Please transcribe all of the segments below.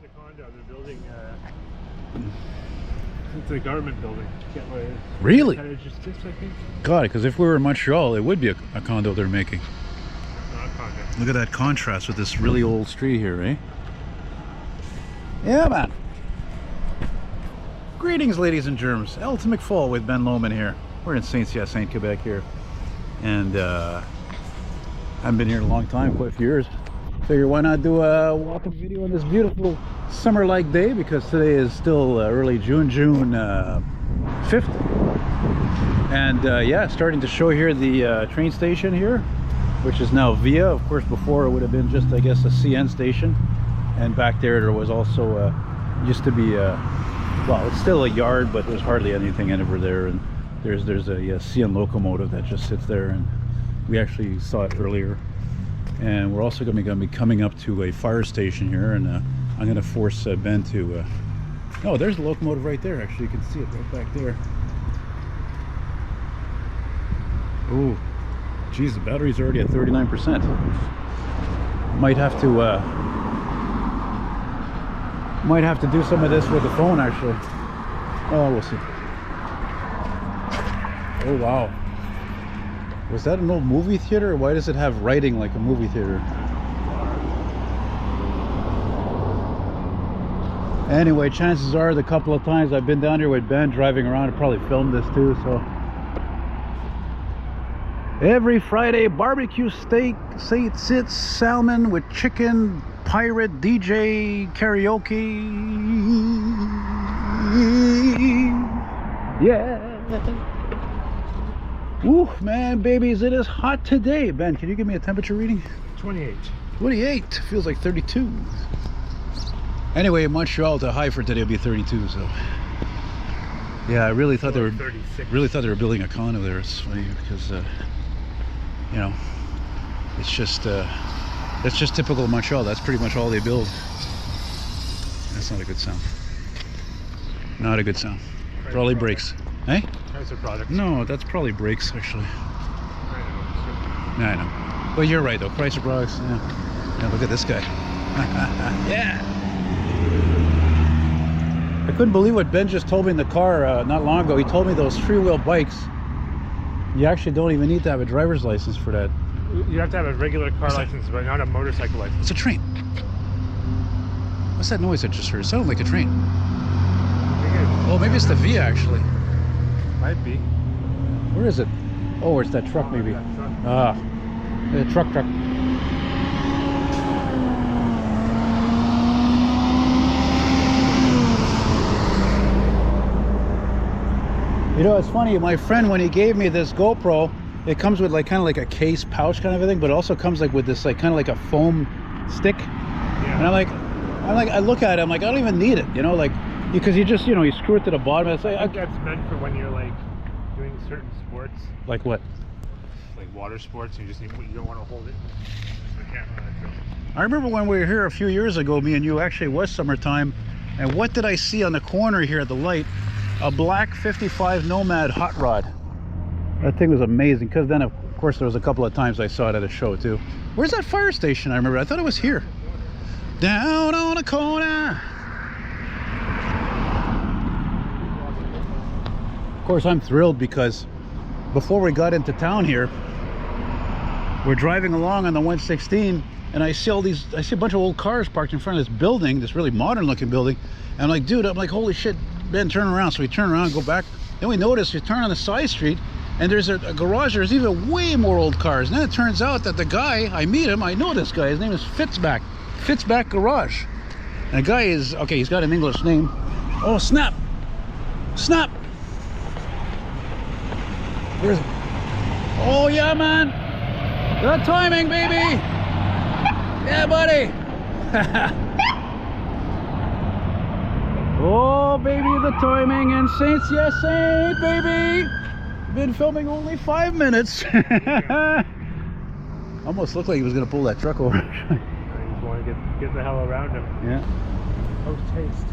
the condo. They're building. It's a government building. Really? Just, I think. God, because if we were in Montreal, it would be a condo they're making. Not a condo. Look at that contrast with this really old street here, eh? Yeah, man. Greetings, ladies and germs. Elton McFall with Ben Lomon here. We're in Saint-Hyacinthe, Quebec here. And I haven't been here in a long time, quite a few years. Figure why not do a walking video on this beautiful summer-like day, because today is still early June 5th. And yeah, starting to show here the train station here, which is now Via. Of course, before it would have been just, I guess, a CN station. And back there was also used to be well, it's still a yard, but there's hardly anything over there. And there's a CN locomotive that just sits there, and we actually saw it earlier. And we're also going to be coming up to a fire station here, and I'm going to force Ben to oh, there's the locomotive right there. Actually, you can see it right back there. Oh geez, the battery's already at 39%. Might have to do some of this with the phone, actually. Oh, we'll see. Oh wow, was that an old movie theater, or why does it have writing like a movie theater? Anyway, chances are the couple of times I've been down here with Ben driving around, I probably filmed this too. So every Friday, barbecue steak, sits salmon with chicken, pirate DJ karaoke. Yeah. Ooh, man, babies, it is hot today. Ben, can you give me a temperature reading? 28. 28. Feels like 32. Anyway, in Montreal, the high for today will be 32. So, yeah, I really thought they were 36. Really thought they were building a condo there. It's funny because you know, it's just typical Montreal. That's pretty much all they build. That's not a good sound. Not a good sound. Probably brakes. Hey? Price of product. No, that's probably brakes, actually. I know. Well, you're right, though. Price of products. Yeah. Yeah, look at this guy. Yeah. I couldn't believe what Ben just told me in the car not long ago. He told me those three-wheel bikes, you actually don't even need to have a driver's license for that. You have to have a regular car license, but not a motorcycle license. It's a train. What's that noise I just heard? It sounded like a train. Oh, maybe it's the Via, actually. Might be. Where is it? Oh, it's that truck, maybe. Ah, the truck. You know, it's funny. My friend, when he gave me this GoPro, it comes with like kind of like a case pouch kind of a thing, but it also comes like with this like kind of like a foam stick. Yeah. And I look at it, I'm like, I don't even need it, you know, like, because you just, you know, you screw it to the bottom. It's like, I think that's meant for when you're like doing certain sports. Like what? Like water sports. You don't want to hold it. The camera. I remember when we were here a few years ago, me and you, actually it was summertime, and what did I see on the corner here at the light? A black 55 Nomad hot rod. That thing was amazing, because then of course there was a couple of times I saw it at a show too. Where's that fire station? I remember, I thought it was here. Down on the corner. Of course, I'm thrilled because before we got into town here, we're driving along on the 116, and I see a bunch of old cars parked in front of this building, this really modern looking building. And I'm like, dude, I'm like, holy shit, Ben, turn around. So we turn around and go back. Then we notice we turn on the side street, and there's a garage. There's even way more old cars. And then it turns out that the guy, I meet him, I know this guy, his name is Fitzback Garage. And the guy is, okay, he's got an English name. Oh, snap. Where is it? Oh yeah, man. Good timing, baby. Yeah, buddy. Oh, baby, the timing in Saint-Hyacinthe, baby. Been filming only 5 minutes. Almost looked like he was gonna pull that truck over. I just want to get the hell around him. Yeah. Post haste.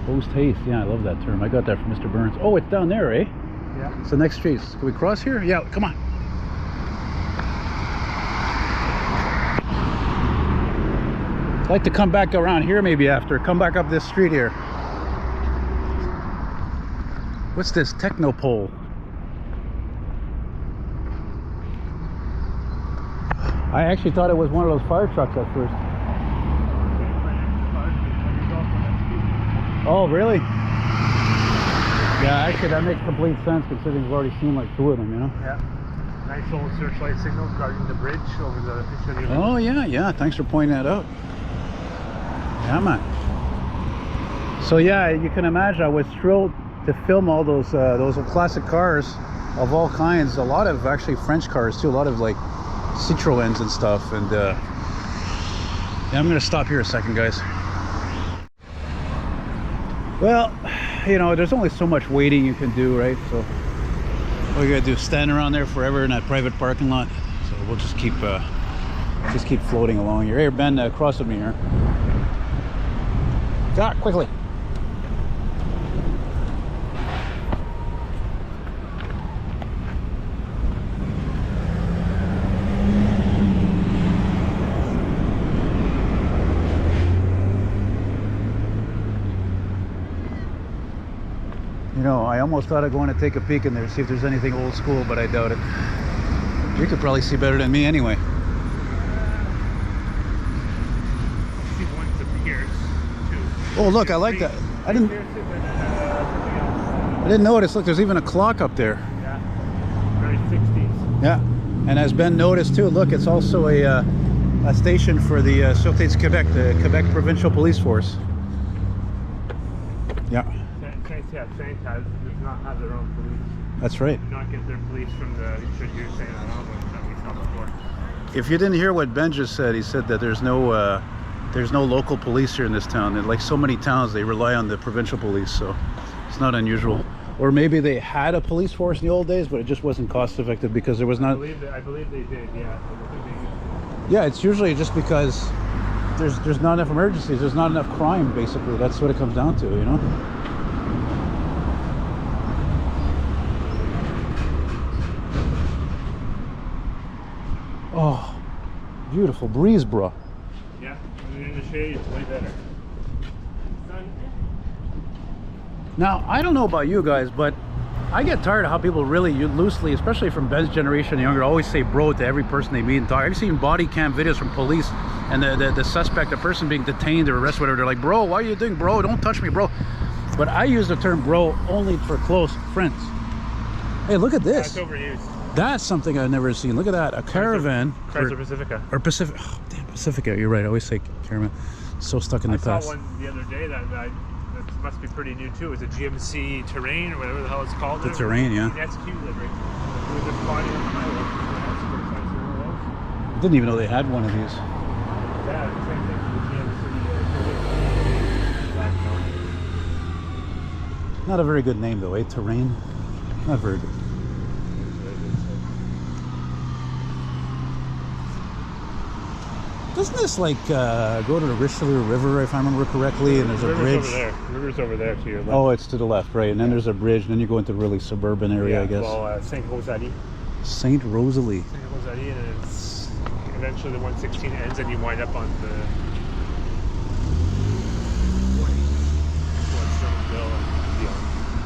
Post haste. Yeah, I love that term. I got that from Mr. Burns. Oh, it's down there, eh? Yeah. It's the next street. Can we cross here? Yeah, come on. like to come back around here maybe after. Come back up this street here. What's this? Technopole. I actually thought it was one of those fire trucks at first. Oh, really? Yeah, actually that makes complete sense considering we've already seen like 2 of them, you know? Yeah. Nice little searchlight signals guarding the bridge over the picture of the Oh, yeah. Thanks for pointing that out. Yeah, man. So yeah, you can imagine I was thrilled to film all those classic cars of all kinds. A lot of actually French cars too. A lot of like Citroens and stuff. And yeah, I'm gonna stop here a second, guys. Well, you know, there's only so much waiting you can do, right? So all you gotta do is stand around there forever in that private parking lot. So we'll just keep floating along here. Here, Ben, cross with me here. Ah, quickly. You know, I almost thought of going to take a peek in there, see if there's anything old school, but I doubt it. You could probably see better than me anyway. See ones to Pierce too. Oh, look, I like that. I didn't notice. Look, there's even a clock up there. Yeah, very 60s. Yeah, and as Ben noticed too, look, it's also a station for the Sûreté de Quebec, the Quebec Provincial Police Force. Yeah. Saint-Hyacinthe does not have their own police. That's right. They do not get their police from the Saint-Hyacinthe that we saw before. If you didn't hear what Ben just said, he said that there's no local police here in this town. And like so many towns, they rely on the provincial police, so it's not unusual. Or maybe they had a police force in the old days, but it just wasn't cost effective because there was not. I believe they did. Yeah. Yeah, it's usually just because there's not enough emergencies. There's not enough crime. Basically, that's what it comes down to, you know. Oh, beautiful breeze, bro. Yeah, when you're in the shade, it's way better. Now, I don't know about you guys, but I get tired of how people really loosely, especially from Ben's generation and younger, always say bro to every person they meet and talk. I've seen body cam videos from police and the suspect, the person being detained or arrested, whatever, they're like, bro, why are you doing bro? Don't touch me, bro. But I use the term bro only for close friends. Hey, look at this. That's overused. That's something I've never seen. Look at that. A caravan. Chrysler Pacifica. Or Pacific. Oh, damn, Pacifica. You're right. I always say caravan. So stuck in the past. I saw one the other day that must be pretty new too. It's a GMC Terrain or whatever the hell it's called. The Terrain, yeah. SQ livery. It was just flying on the highway. I didn't even know they had one of these. Yeah, same thing for the GMC. Not a very good name though, eh? Terrain. Not very good. Doesn't this like go to the Richelieu River, if I remember correctly, and there's a bridge? Over there. River's over there to your left. Oh, it's to the left, right? And then there's a bridge, and then you go into a really suburban area, yeah, I guess. Well, Saint Rosalie. Saint Rosalie. Saint Rosalie, and it's eventually the 116 ends, and you wind up on the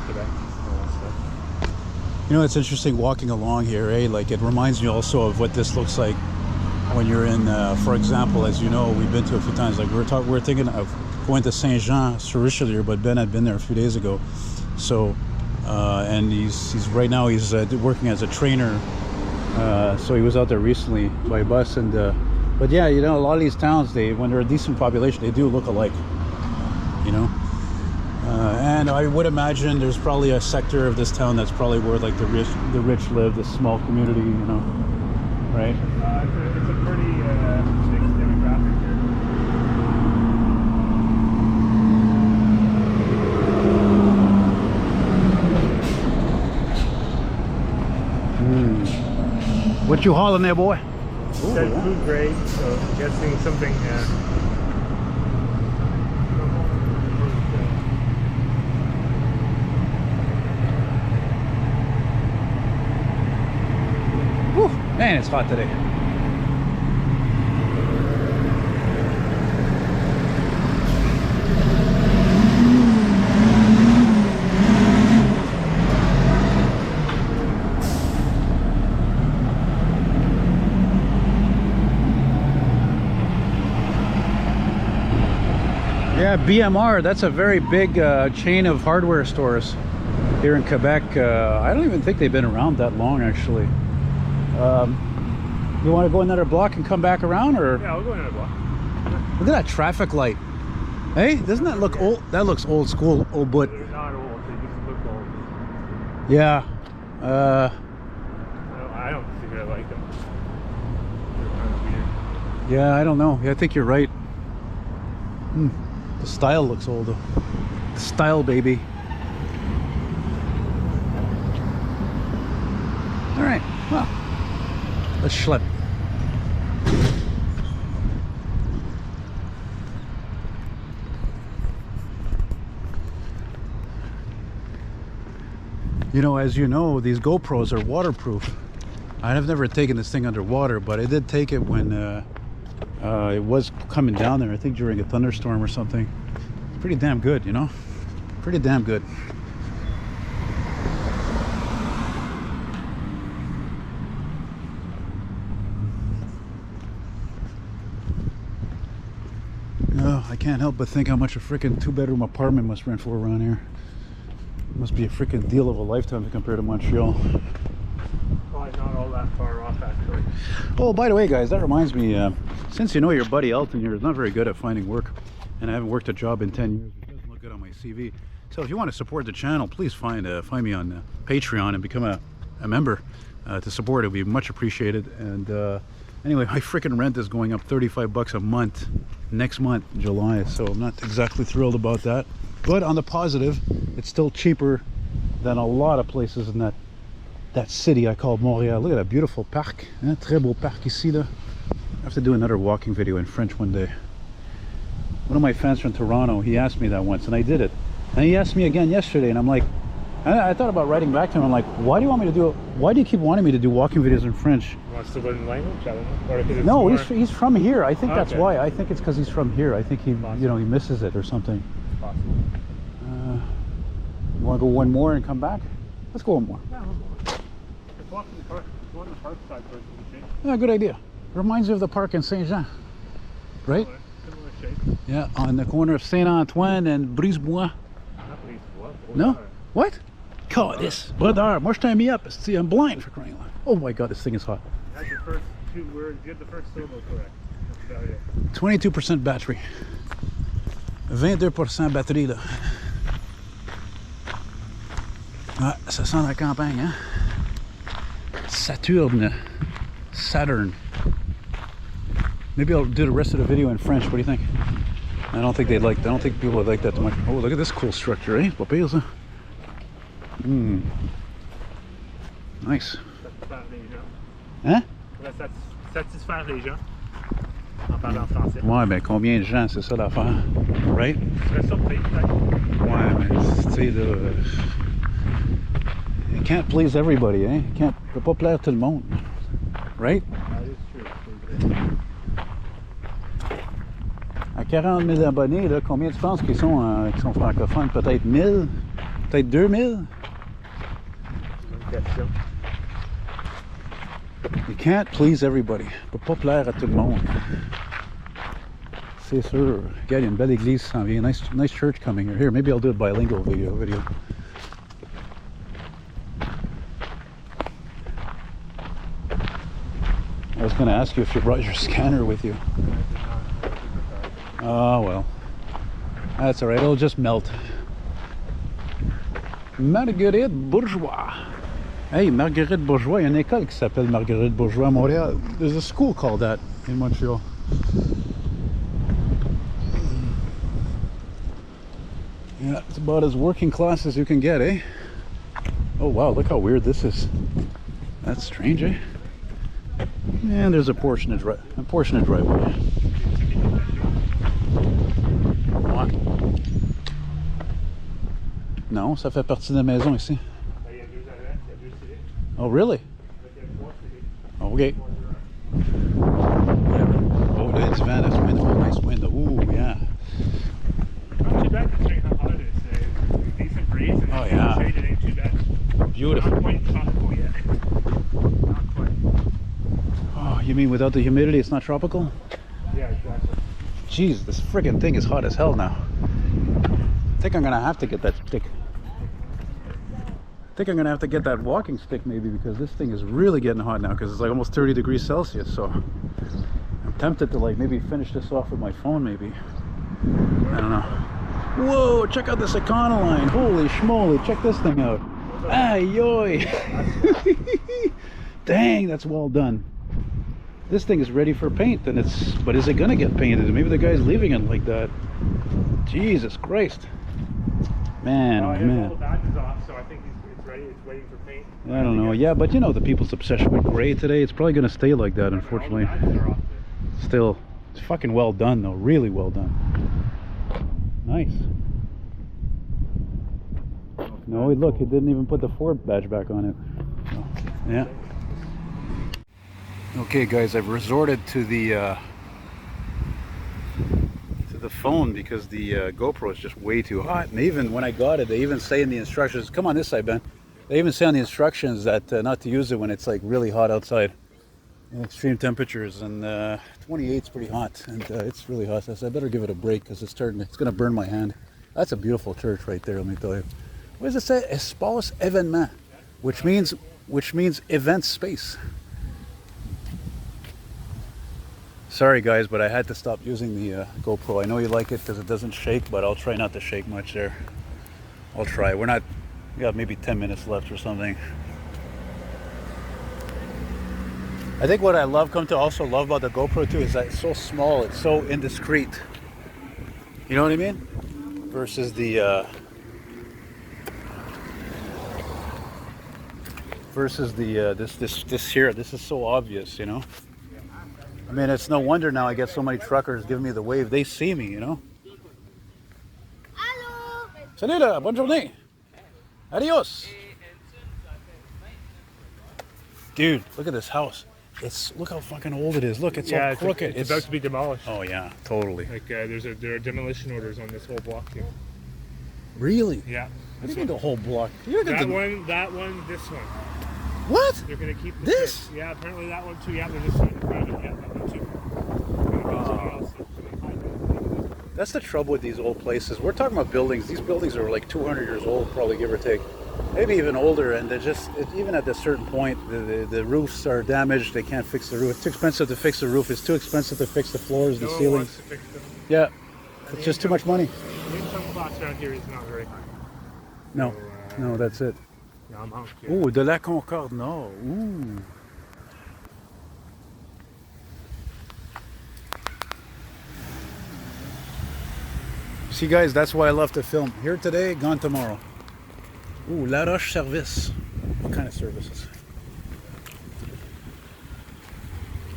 Quebec. You know, it's interesting walking along here, eh? Like, it reminds me also of what this looks like when you're in, for example, as you know, we've been to a few times. Like, we're thinking of going to Saint-Jean-sur-Richelieu, but Ben had been there a few days ago. So, and he's right now he's working as a trainer. So he was out there recently by bus, and but yeah, you know, a lot of these towns, when they're a decent population, they do look alike. You know. And I would imagine there's probably a sector of this town that's probably where like the rich live, this small community, you know, right? It's a pretty big demographic here. What you hauling there, boy? Said food grade, so I'm guessing something. Man, it's hot today. Yeah, BMR, that's a very big chain of hardware stores here in Quebec. I don't even think they've been around that long, actually. You want to go another block and come back around, or? Yeah, I'll go another block. Look at that traffic light. Hey, doesn't that look old? That looks old school, old but. They're not old, they just look old. Yeah. I don't think I like them. They're kind of weird. Yeah, I don't know. Yeah, I think you're right. The style looks old though. The style, baby. All right, well, let's schlep. You know, as you know, these GoPros are waterproof. I've never taken this thing underwater, but I did take it when it was coming down there, I think during a thunderstorm or something. Pretty damn good, you know? Pretty damn good. No, I can't help but think how much a freaking 2-bedroom apartment must rent for around here. Must be a freaking deal of a lifetime to compare to Montreal. Probably not all that far off, actually. Oh, by the way, guys, that reminds me, since you know your buddy Elton here is not very good at finding work, and I haven't worked a job in 10 years, it doesn't look good on my CV. So if you want to support the channel, please find me on Patreon and become a member to support. It would be much appreciated. And anyway, my freaking rent is going up 35 bucks a month next month, July, so I'm not exactly thrilled about that. But on the positive, it's still cheaper than a lot of places in that city I call Montreal. Look at that beautiful parc. Hein? Très beau parc ici, là. I have to do another walking video in French one day. One of my fans from Toronto, he asked me that once, and I did it. And he asked me again yesterday, and I'm like, I thought about writing back to him. I'm like, why do you want me to do it? Why do you keep wanting me to do walking videos in French? He wants to learn the language, I don't know. Or 'cause it's No, more... he's from here. I think that's Okay. why. I think it's because he's from here. I think he, you know, he misses it or something. Possible. You want to go one more and come back? Let's go one more. Yeah, let's walk in the park. Let's go on the park side first. Yeah, good idea. Reminds you of the park in Saint-Jean, right? Similar shape. Yeah, on the corner of Saint-Antoine and Brisebois. Not least what? No? What? God, this. Brother, moi je t'ai mis up. See, I'm blind for crying out loud. Oh my God, this thing is hot. You had your first 2 words. You had the first syllable correct. That's about it. 22% battery. 22% batterie, là. Ah, ça sent la campagne, hein? Saturn. Maybe I'll do the rest of the video in French. What do you think? I don't think people would like that too much. Oh, look at this cool structure, eh? Pas pire, ça. Nice. Satisfaire les gens. Hein? Satisfaire les gens. En parlant français. Ouais, ben combien de gens, c'est ça l'affaire? Right? Tu serais surpris, peut-être. Ouais, mais tu sais, là. You can't please everybody, eh? Tu peux pas plaire tout le monde. Right? That is true. À 40 000 abonnés, là, combien tu penses qui sont francophones? Peut-être 1000? Peut-être 2000? C'est une question. You can't please everybody. Tu peux pas plaire à tout le monde. C'est sûr. Regarde, il y a une belle église qui s'en vient. Nice church coming here. Here, maybe I'll do a bilingual video. I was going to ask you if you brought your scanner with you. Oh, well. That's all right. It'll just melt. Marguerite Bourgeois. Hey, Marguerite Bourgeois. Il y a une école qui s'appelle Marguerite Bourgeois à Montréal. There's a school called that in Montreal. Yeah, it's about as working class as you can get, eh? Oh, wow. Look how weird this is. That's strange, eh? And there's a portion of driveway. Ouais. Non, ça fait partie de la maison ici. Il y a 2 adresses, il y a 2 cylindres. Oh, really? Il y a 3 cylindres. Okay. Oh, that's van. That's window. Nice window. Ooh, yeah. Not too bad considering how hot it is. It's a decent breeze. And Oh, yeah. shade, it ain't too bad. Beautiful. Not quite tropical yet. Not quite. Oh, you mean without the humidity, it's not tropical? Yeah, exactly. Jeez, this friggin' thing is hot as hell now. I think I'm gonna have to get that stick. I think I'm gonna have to get that walking stick maybe, because this thing is really getting hot now, because it's like almost 30 degrees Celsius. So I'm tempted to like maybe finish this off with my phone maybe. I don't know. Whoa, check out this Econoline. Holy schmoly, check this thing out. Ay yoy. Dang, that's well done. This thing is ready for paint, and but is it gonna get painted? Maybe the guy's leaving it like that. Jesus Christ. Man, oh man. All the badges off, so I think it's ready. It's waiting for paint. I don't know. Yeah, but you know the people's obsession with gray today. It's probably gonna stay like that, unfortunately. Still, it's fucking well done though. Really well done. Nice. No, look, it didn't even put the Ford badge back on it. So, yeah. Okay, guys, I've resorted to the phone because the GoPro is just way too hot. And even when I got it, they even say in the instructions, come on this side, Ben. They even say on the instructions that not to use it when it's like really hot outside in extreme temperatures. And 28 is pretty hot, and it's really hot. So I said I better give it a break because it's going to burn my hand. That's a beautiful church right there, let me tell you. What does it say? Espace événement, which means event space. Sorry guys, but I had to stop using the GoPro. I know you like it because it doesn't shake, but I'll try not to shake much there. I'll try. We got maybe 10 minutes left or something. I think what I come to also love about the GoPro too is that it's so small, it's so indiscreet. You know what I mean? Versus the this here. This is so obvious, you know. I mean, it's no wonder now I get so many truckers giving me the wave. They see me, you know. Hello. Salut là, bonne journée. Adios. Dude, look at this house. Look how fucking old it is. Look, it's all crooked. It's about to be demolished. Oh yeah, totally. Like there are demolition orders on this whole block here. Really? Yeah. What do you mean the whole block? That one, this one. What? They're gonna keep this? Yeah, apparently that one too. Yeah, they're just trying to find it. Yeah, that one too. That's the trouble with these old places. We're talking about buildings. These buildings are like 200 years old, probably, give or take. Maybe even older, and they're just, even at a certain point, the roofs are damaged. They can't fix the roof. It's too expensive to fix the roof. It's too expensive to fix the floors, the ceilings. Wants to fix them. Yeah, it's just too much money. The income class around here is not very high. No, So, no, that's it. Yeah, I'm hungry. Oh, de la Concorde, no. Ooh. See, guys, that's why I love to film. Here today, gone tomorrow. Ooh, La Roche Service. What kind of services?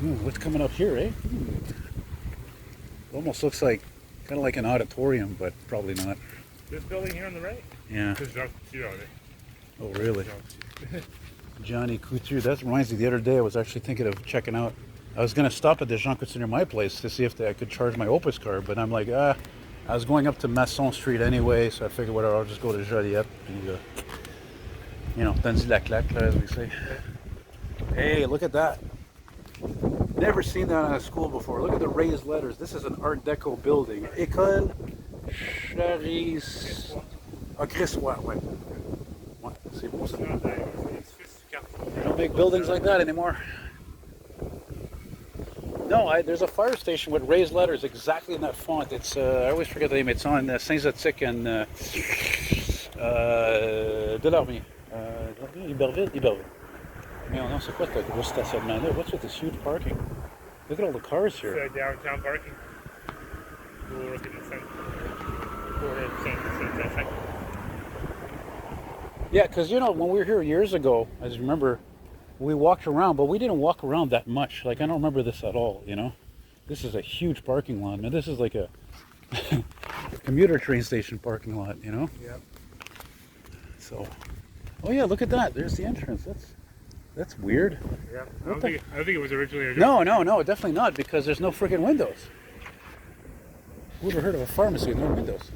Ooh, what's coming up here, eh? Ooh. Almost looks like, kind of like an auditorium, but probably not. This building here on the right? Yeah. This is Jean Couture, Oh, really? Johnny Couture. That reminds me, the other day I was actually thinking of checking out. I was going to stop at the Jean Couture near my place to see if I could charge my Opus card, but I'm like, I was going up to Masson Street anyway, so I figured whatever, I'll just go to Joliette. And, you know, tandis la claque, as we say. Hey, look at that. Never seen that in a school before. Look at the raised letters. This is an Art Deco building. École Charis. Ah, Grissois, ouais. Ouais, c'est bon, ça. They don't make buildings like that anymore. No, there's a fire station with raised letters exactly in that font. It's I always forget the name. It's on Saint-Hyacinthe and Delorme. Iberville. Mais non, c'est quoi ce gros stationnement-là? What's with this huge parking? Look at all the cars here. It's downtown parking. We'll look at the center. Yeah, because you know, when we were here years ago, as you remember, we walked around, but we didn't walk around that much. Like, I don't remember this at all, you know? This is a huge parking lot, man. This is like a commuter train station parking lot, you know? Yep. So, oh yeah, look at that. There's the entrance. That's weird. Yeah. I don't think it was originally. No, definitely not, because there's no freaking windows. Who ever heard of a pharmacy with no windows?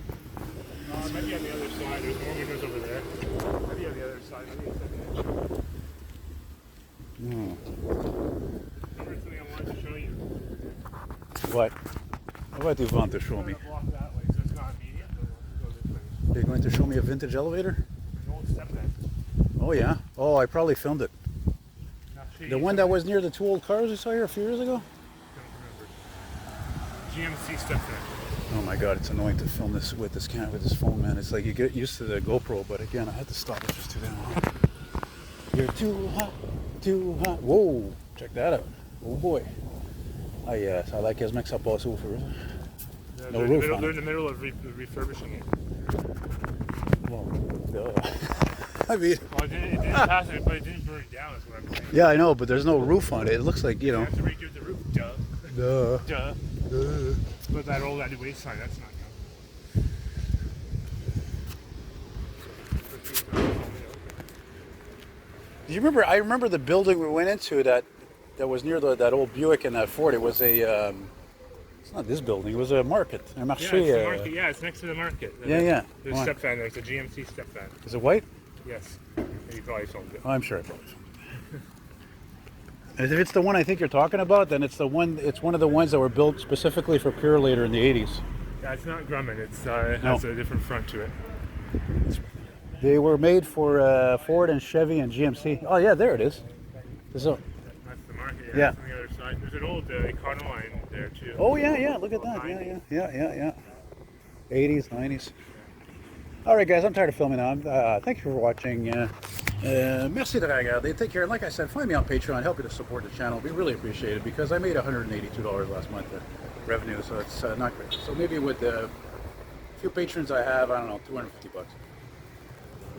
Maybe on the other side. There's more windows over there. Maybe on the other side. Maybe it's at the edge. No. Remember something I wanted to show you? What? What do you want to show me? Walk that way, so it's not immediate, but we'll go this way. You're going to show me a vintage elevator? An old step van. Oh yeah. Oh, I probably filmed it. Actually, The one that was near the two old cars we saw here a few years ago? don't remember. GMC step van. Oh my god, it's annoying to film this with this phone, man. It's like you get used to the GoPro, but again, I had to stop. It's just too damn hot. You're too hot, too hot. Whoa, check that out. Oh boy. Ah yes, I like his mix-up boss over. No roof on They're it. in the middle of refurbishing it. Well, duh. I mean, Well, it didn't pass it, but it didn't burn down, is what I'm saying. yeah, I know, but there's no roof on it. It looks like, you You know. have to redo the roof. Duh. Duh. Duh. Duh. But that old waste sign, that's not young. Do you remember? I remember the building we went into that was near that old Buick and that Ford. It was a. It's not this building. It was a market. A Yeah, marché. it's the market. Yeah, it's next to the market. Yeah. There's a step van. There's a GMC step van. Is it white? Yes. You probably filmed it. Oh, I'm sure I probably. If it's the one I think you're talking about, then it's the one. It's one of the ones that were built specifically for Pure later in the '80s. Yeah, it's not Grumman. It has a different front to it. They were made for Ford and Chevy and GMC. Oh yeah, there it is. That's the market. Yeah. On the other side. There's an old Econoline there too. Oh yeah. Look at that. Yeah. 80s, 90s. All right, guys, I'm tired of filming now. Thank you for watching. Merci de regarder. Take care. And like I said, find me on Patreon. Help me to support the channel. We really appreciate it because I made $182 last month revenue, so it's not great. So maybe with the few patrons I have, I don't know, $250.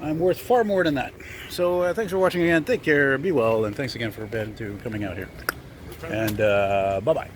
I'm worth far more than that. So thanks for watching again. Take care. Be well, and thanks again for Ben to coming out here. And bye-bye.